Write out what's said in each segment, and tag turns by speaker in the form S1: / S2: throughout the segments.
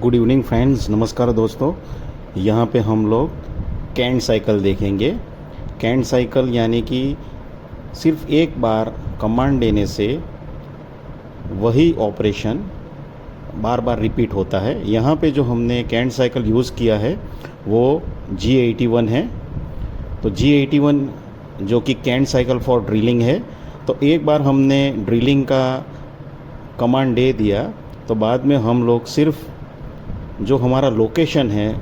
S1: Good evening friends, नमस्कार दोस्तों। यहाँ पे हम लोग कैंट साइकिल देखेंगे। कैंट साइकिल यानी कि सिर्फ एक बार कमांड देने से वही ऑपरेशन बार बार रिपीट होता है। यहाँ पे जो हमने कैंट साइकिल यूज़ किया है वो G81 है। तो G81 जो कि कैंट साइकिल फॉर ड्रिलिंग है। तो एक बार हमने ड्रिलिंग का कमांड दे दिया तो बाद में हम लोग सिर्फ जो हमारा लोकेशन है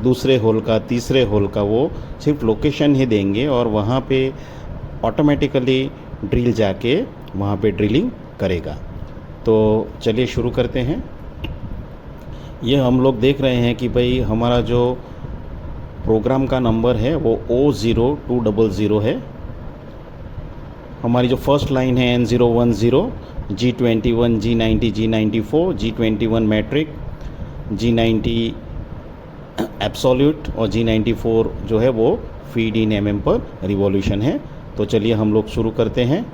S1: दूसरे होल का, तीसरे होल का, वो सिर्फ लोकेशन ही देंगे और वहाँ पे ऑटोमेटिकली ड्रिल जाके वहाँ पे ड्रिलिंग करेगा। तो चलिए शुरू करते हैं। ये हम लोग देख रहे हैं कि भाई हमारा जो प्रोग्राम का नंबर है वो O0200 है। हमारी जो फर्स्ट लाइन है N010, G21, G90, G94, G21 matric, G90 absolute और G94 जो है वो फीड इन mm पर रिवॉल्यूशन है। तो चलिए हम लोग शुरू करते हैं।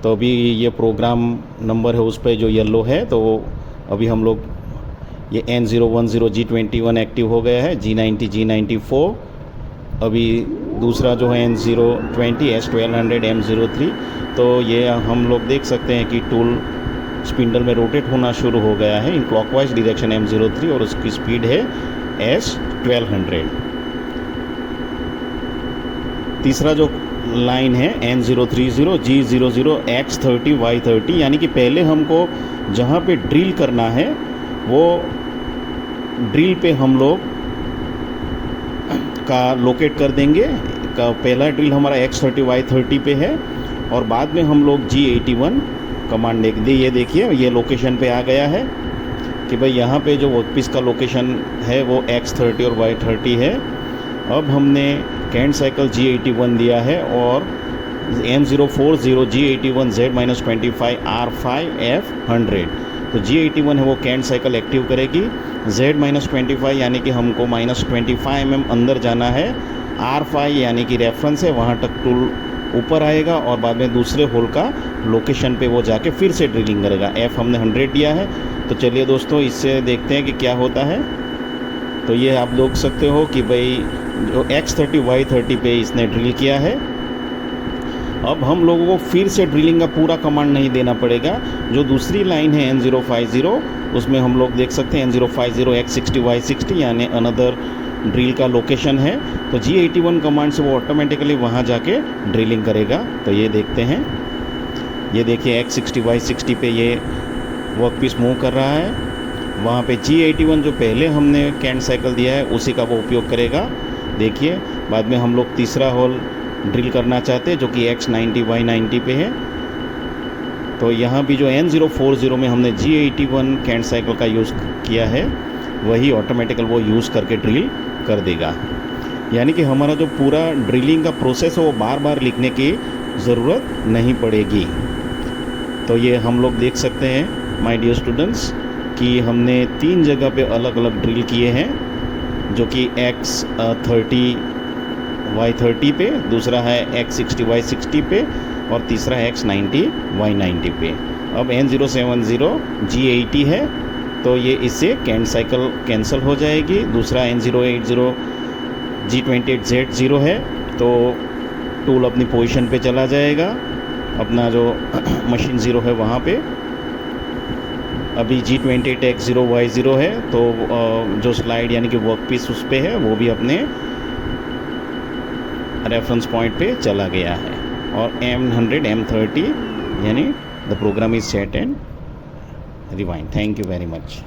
S1: तो अभी ये प्रोग्राम नंबर है उस पर जो येलो है, तो अभी हम लोग ये N010 G21 एक्टिव हो गया है, G90 G94, अभी दूसरा जो है N020 S1200 M03। तो ये हम लोग देख सकते हैं कि टूल स्पिंडल में रोटेट होना शुरू हो गया है इन क्लॉकवाइज डायरेक्शन M03 और उसकी स्पीड है S1200। तीसरा जो लाइन है N030 G00 X30 Y30, यानी कि पहले हमको जहाँ पे ड्रिल करना है वो ड्रिल पे हम लोग का लोकेट कर देंगे। का पहला ड्रिल हमारा X30 Y30 पे है और बाद में हम लोग G81 कमांड देख दी। ये देखिए ये लोकेशन पे आ गया है कि भाई यहाँ पे जो वर्कपीस का लोकेशन है वो X30 और Y30 है। अब हमने कैंट साइकिल G81 दिया है और M040 G81 Z-25 R5F100। तो G81 है वो कैंट साइकिल एक्टिव करेगी। Z-25 यानी कि हमको -25 mm अंदर जाना है। R5 यानी कि रेफरेंस है, वहाँ तक टूल ऊपर आएगा और बाद में दूसरे होल का लोकेशन पे वो जाके फिर से ड्रिलिंग करेगा। F हमने 100 दिया है। तो चलिए दोस्तों इससे देखते हैं कि क्या होता है। तो ये आप देख सकते हो कि भाई जो X30 Y30 पे इसने ड्रिल किया है। अब हम लोगों को फिर से ड्रिलिंग का पूरा कमांड नहीं देना पड़ेगा। जो दूसरी लाइन है N050 उसमें हम लोग देख सकते हैं N050 X60 Y60 यानी अनदर ड्रिल का लोकेशन है। तो G81 कमांड से वो ऑटोमेटिकली वहाँ जाके ड्रिलिंग करेगा। तो ये देखते हैं, ये देखिए X60 Y60 पे ये वर्कपीस मूव कर रहा है। वहाँ पे G81 जो पहले हमने कैंट साइकिल दिया है उसी का वो उपयोग करेगा। देखिए बाद में हम लोग तीसरा होल ड्रिल करना चाहते हैं जो कि X90 Y90 पे है। तो यहाँ भी जो N040 में हमने G81 कैंट साइकिल का यूज़ किया है वही ऑटोमेटिकल वो यूज़ करके ड्रिल कर देगा। यानी कि हमारा जो पूरा ड्रिलिंग का प्रोसेस है वो बार बार लिखने की ज़रूरत नहीं पड़ेगी। तो ये हम लोग देख सकते हैं माय डियर स्टूडेंट्स कि हमने 3 जगह पे अलग अलग ड्रिल किए हैं, जो कि X30 Y30 पे, दूसरा है X60 Y60 पे और तीसरा है X90 Y90 पे। अब N070 G80 है तो ये इससे कैंट साइकिल कैंसिल हो जाएगी। दूसरा N080 G28 Z0 है तो टूल अपनी पोजीशन पे चला जाएगा, अपना जो मशीन ज़ीरो है वहाँ पे। अभी G28 X0 Y0 है तो जो स्लाइड यानी कि वर्कपीस उस पे है वो भी अपने रेफरेंस पॉइंट पे चला गया है। और M100 M30 यानी the program is set and rewind. Thank you very much.